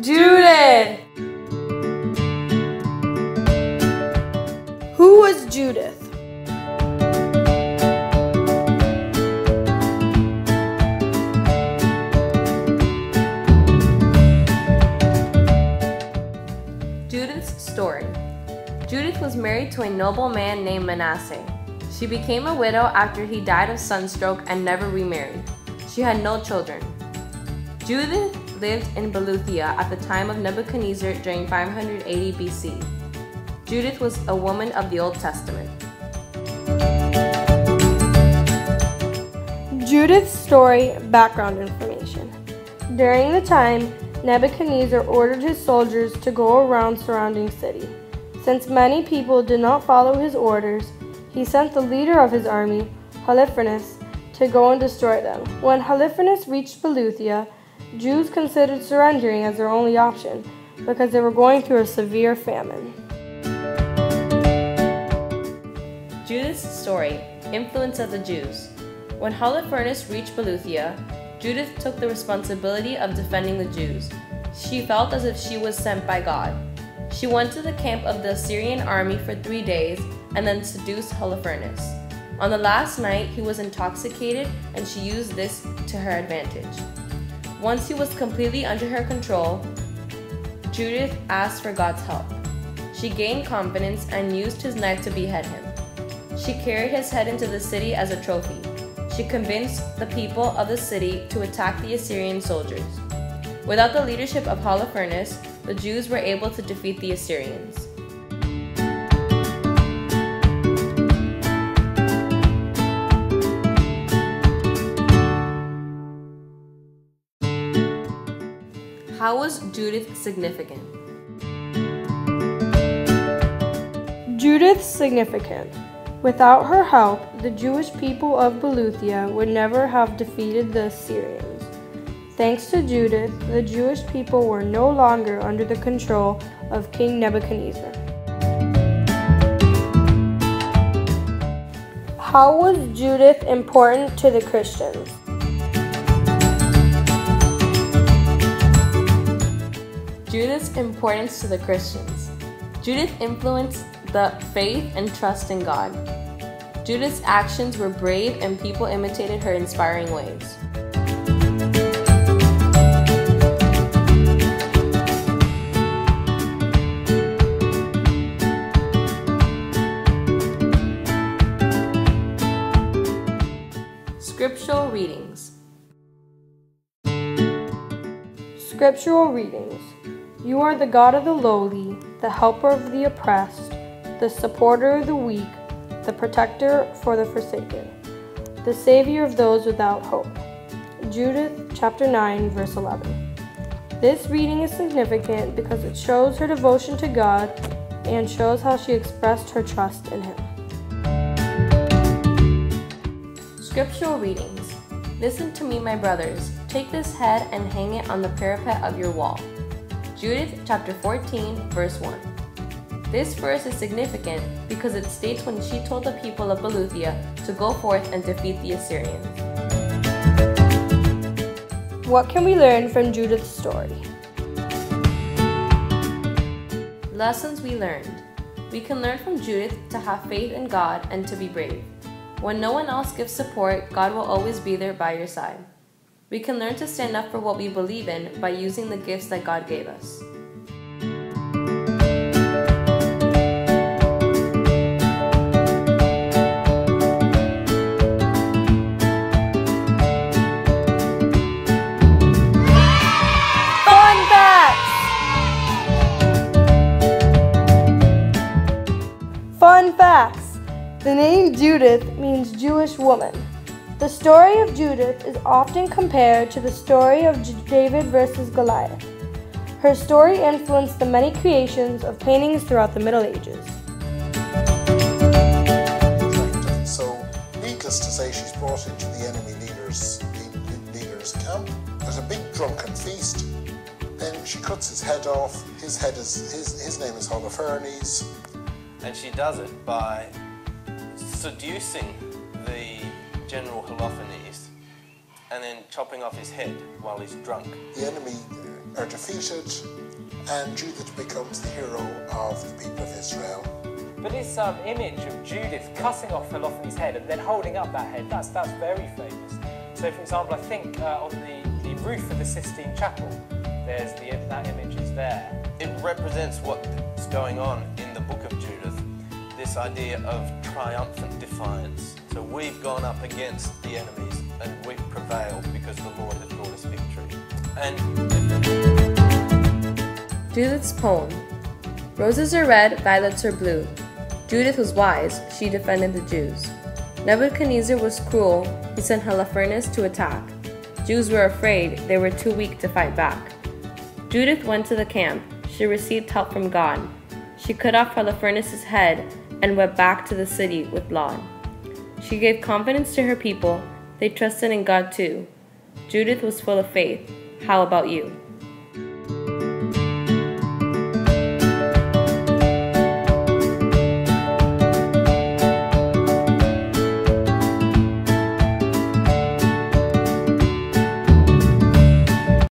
Judith! Who was Judith? Judith's story. Judith was married to a noble man named Manasseh. She became a widow after he died of sunstroke and never remarried. She had no children. Judith lived in Beluthia at the time of Nebuchadnezzar during 580 BC. Judith was a woman of the Old Testament. Judith's story background information. During the time, Nebuchadnezzar ordered his soldiers to go around surrounding city. Since many people did not follow his orders, he sent the leader of his army, Holofernes, to go and destroy them. When Holofernes reached Beluthia, Jews considered surrendering as their only option because they were going through a severe famine. Judith's story, influence of the Jews. When Holofernes reached Beluthia, Judith took the responsibility of defending the Jews. She felt as if she was sent by God. She went to the camp of the Assyrian army for 3 days and then seduced Holofernes. On the last night, he was intoxicated and she used this to her advantage. Once he was completely under her control, Judith asked for God's help. She gained confidence and used his knife to behead him. She carried his head into the city as a trophy. She convinced the people of the city to attack the Assyrian soldiers. Without the leadership of Holofernes, the Jews were able to defeat the Assyrians. How was Judith significant? Judith significant. Without her help, the Jewish people of Beluthia would never have defeated the Assyrians. Thanks to Judith, the Jewish people were no longer under the control of King Nebuchadnezzar. How was Judith important to the Christians? Judith's importance to the Christians. Judith influenced the faith and trust in God. Judith's actions were brave and people imitated her inspiring ways. Scriptural readings. Scriptural readings. You are the God of the lowly, the helper of the oppressed, the supporter of the weak, the protector for the forsaken, the savior of those without hope. Judith chapter 9, verse 11. This reading is significant because it shows her devotion to God and shows how she expressed her trust in Him. Scriptural readings. Listen to me, my brothers. Take this head and hang it on the parapet of your wall. Judith chapter 14, verse 1. This verse is significant because it states when she told the people of Beluthia to go forth and defeat the Assyrians. What can we learn from Judith's story? Lessons we learned. We can learn from Judith to have faith in God and to be brave. When no one else gives support, God will always be there by your side. We can learn to stand up for what we believe in by using the gifts that God gave us. Fun facts! Fun facts! The name Judith means Jewish woman. The story of Judith is often compared to the story of David versus Goliath. Her story influenced the many creations of paintings throughout the Middle Ages. So, needless to say, she's brought into the enemy leader's camp. There's a big drunken feast. Then she cuts his head off. His name is Holofernes. And she does it by seducing the general Holofernes and then chopping off his head while he's drunk. The enemy are defeated, and Judith becomes the hero of the people of Israel. But this image of Judith cutting off Holofernes' head and then holding up that head, that's very famous. So, for example, I think on the roof of the Sistine Chapel, there's that image is there. It represents what's going on in the book of Judith, this idea of triumphant defiance. So we've gone up against the enemies and we've prevailed because the Lord has brought us victory. And Judith's poem. Roses are red, violets are blue. Judith was wise, she defended the Jews. Nebuchadnezzar was cruel, he sent Holofernes to attack. Jews were afraid, they were too weak to fight back. Judith went to the camp, she received help from God. She cut off Holofernes' head and went back to the city with laud. She gave confidence to her people, they trusted in God too. Judith was full of faith. How about you?